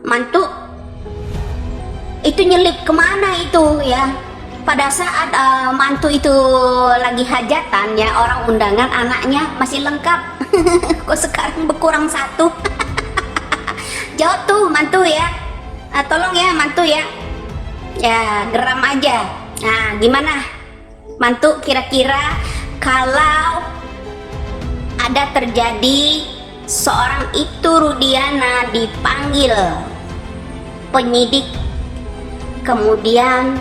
mantu itu nyelip kemana itu ya? Pada saat mantu itu lagi hajatan ya, orang undangan anaknya masih lengkap. Kok sekarang berkurang satu? Jawab tuh mantu ya. Tolong ya mantu ya. Ya geram aja. Nah gimana mantu, kira-kira kalau ada terjadi seorang Ibtu Rudiana dipanggil penyidik, kemudian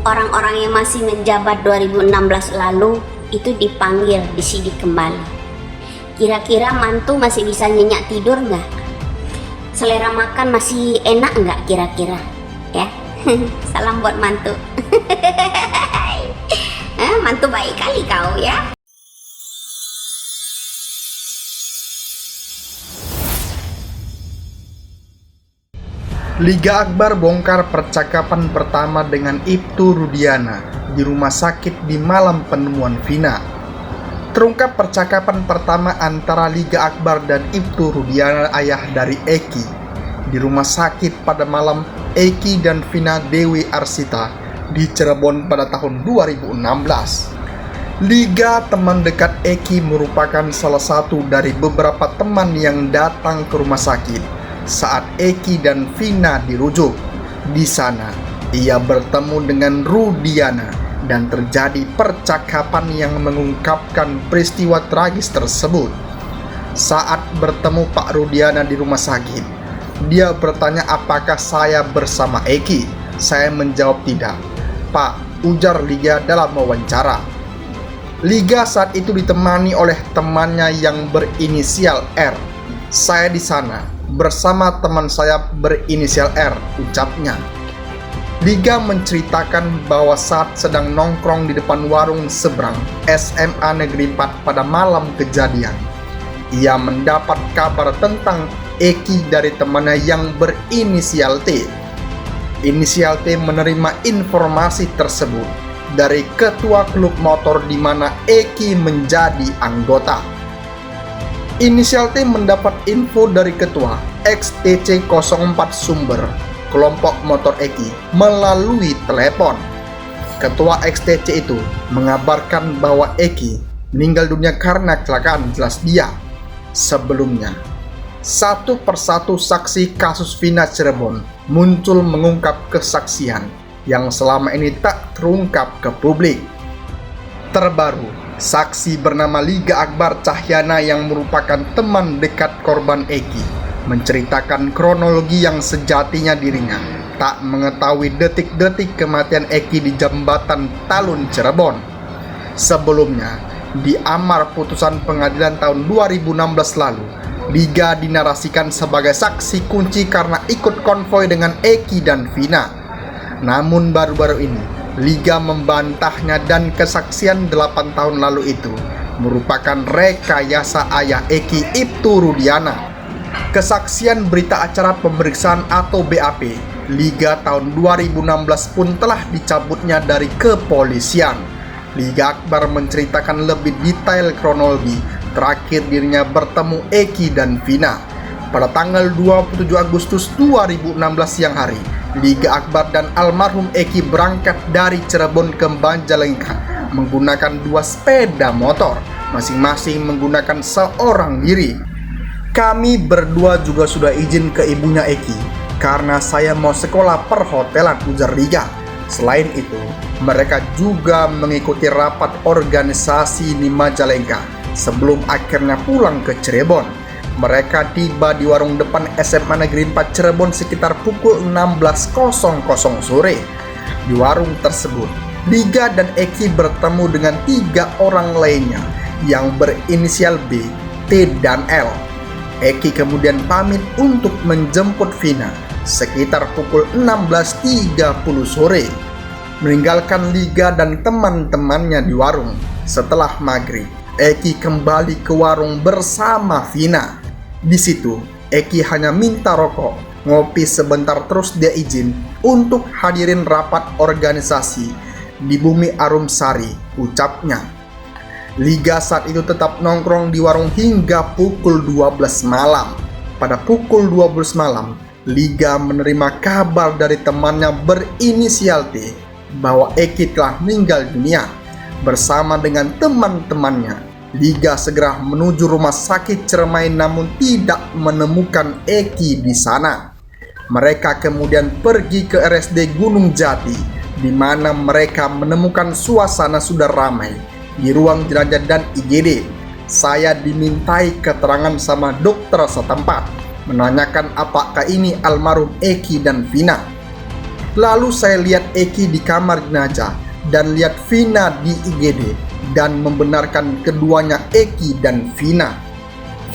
orang-orang yang masih menjabat 2016 lalu itu dipanggil, disidik kembali, kira-kira mantu masih bisa nyenyak tidur nggak? Selera makan masih enak nggak kira-kira ya? Salam buat mantu. Mantu baik kali kau ya. Liga Akbar bongkar percakapan pertama dengan Ibtu Rudiana di rumah sakit di malam penemuan Vina. Terungkap percakapan pertama antara Liga Akbar dan Ibtu Rudiana, ayah dari Eki, di rumah sakit pada malam Eki dan Vina Dewi Arsita di Cirebon pada tahun 2016. Liga, teman dekat Eki, merupakan salah satu dari beberapa teman yang datang ke rumah sakit saat Eki dan Vina dirujuk. Di sana, ia bertemu dengan Rudiana dan terjadi percakapan yang mengungkapkan peristiwa tragis tersebut. Saat bertemu Pak Rudiana di rumah sakit, dia bertanya apakah saya bersama Eki. Saya menjawab tidak, Pak, ujar Liga dalam wawancara. Liga saat itu ditemani oleh temannya yang berinisial R. Saya di sana bersama teman saya berinisial R, ucapnya. Liga menceritakan bahwa saat sedang nongkrong di depan warung seberang SMA Negeri 4 pada malam kejadian, ia mendapat kabar tentang Eki dari temannya yang berinisial T. Inisial T menerima informasi tersebut dari ketua klub motor di mana Eki menjadi anggota. Inisial T mendapat info dari ketua XTC 04 Sumber, kelompok motor Eki, melalui telepon. Ketua XTC itu mengabarkan bahwa Eki meninggal dunia karena kecelakaan jelas dia. Sebelumnya, satu persatu saksi kasus Vina Cirebon muncul mengungkap kesaksian yang selama ini tak terungkap ke publik. Terbaru, saksi bernama Liga Akbar Cahyana yang merupakan teman dekat korban Eki menceritakan kronologi yang sejatinya dirinya tak mengetahui detik-detik kematian Eki di jembatan Talun Cirebon. Sebelumnya, di amar putusan pengadilan tahun 2016 lalu, Liga dinarasikan sebagai saksi kunci karena ikut konvoi dengan Eki dan Vina. Namun baru-baru ini Liga membantahnya dan kesaksian 8 tahun lalu itu merupakan rekayasa ayah Eki, Ibtu Rudiana. Kesaksian berita acara pemeriksaan atau BAP Liga tahun 2016 pun telah dicabutnya dari kepolisian. Liga Akbar menceritakan lebih detail kronologi terakhir dirinya bertemu Eki dan Vina. Pada tanggal 27 Agustus 2016 siang hari, Liga Akbar dan almarhum Eki berangkat dari Cirebon ke Majalengka menggunakan 2 sepeda motor, masing-masing menggunakan seorang diri. Kami berdua juga sudah izin ke ibunya Eki karena saya mau sekolah perhotelan, ujar Liga. Selain itu, mereka juga mengikuti rapat organisasi di Majalengka sebelum akhirnya pulang ke Cirebon. Mereka tiba di warung depan SMA Negeri 4 Cirebon sekitar pukul 16.00 sore. Di warung tersebut, Liga dan Eki bertemu dengan 3 orang lainnya yang berinisial B, T, dan L. Eki kemudian pamit untuk menjemput Vina sekitar pukul 16.30 sore, meninggalkan Liga dan teman-temannya di warung. Setelah maghrib, Eki kembali ke warung bersama Vina. Di situ, Eki hanya minta rokok, ngopi sebentar, terus dia izin untuk hadirin rapat organisasi di Bumi Arum Sari, ucapnya. Liga saat itu tetap nongkrong di warung hingga pukul 12 malam. Pada pukul 12 malam, Liga menerima kabar dari temannya berinisial T bahwa Eki telah meninggal dunia. Bersama dengan teman-temannya, Liga segera menuju rumah sakit Ciremai namun tidak menemukan Eki di sana. Mereka kemudian pergi ke RSD Gunung Jati, di mana mereka menemukan suasana sudah ramai di ruang jenazah dan IGD. Saya dimintai keterangan sama dokter setempat, menanyakan apakah ini almarhum Eki dan Vina. Lalu saya lihat Eki di kamar jenazah dan lihat Vina di IGD dan membenarkan keduanya Eki dan Vina.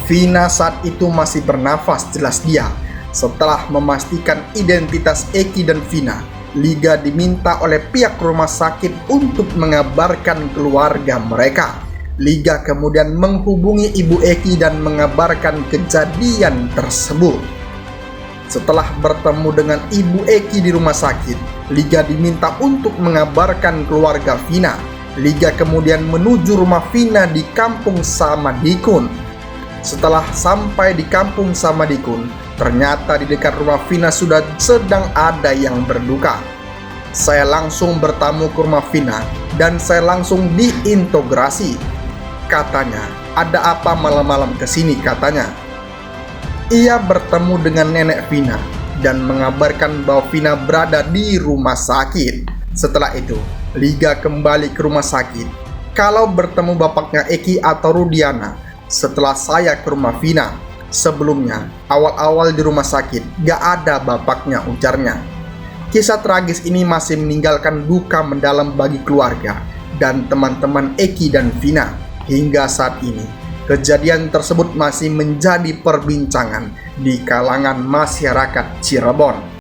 Vina saat itu masih bernafas, jelas dia. Setelah memastikan identitas Eki dan Vina, Liga diminta oleh pihak rumah sakit untuk mengabarkan keluarga mereka. Liga kemudian menghubungi ibu Eki dan mengabarkan kejadian tersebut. Setelah bertemu dengan ibu Eki di rumah sakit, Liga diminta untuk mengabarkan keluarga Vina. Liga kemudian menuju rumah Vina di Kampung Samadikun. Setelah sampai di Kampung Samadikun, ternyata di dekat rumah Vina sudah sedang ada yang berduka. Saya langsung bertamu ke rumah Vina dan saya langsung diintegrasi. Katanya, ada apa malam-malam kesini katanya. Ia bertemu dengan nenek Vina dan mengabarkan bahwa Vina berada di rumah sakit. Setelah itu, Liga kembali ke rumah sakit kalau bertemu bapaknya Eki atau Rudiana setelah saya ke rumah Vina. Sebelumnya, awal-awal di rumah sakit gak ada bapaknya, ujarnya. Kisah tragis ini masih meninggalkan duka mendalam bagi keluarga dan teman-teman Eki dan Vina. Hingga saat ini, kejadian tersebut masih menjadi perbincangan di kalangan masyarakat Cirebon.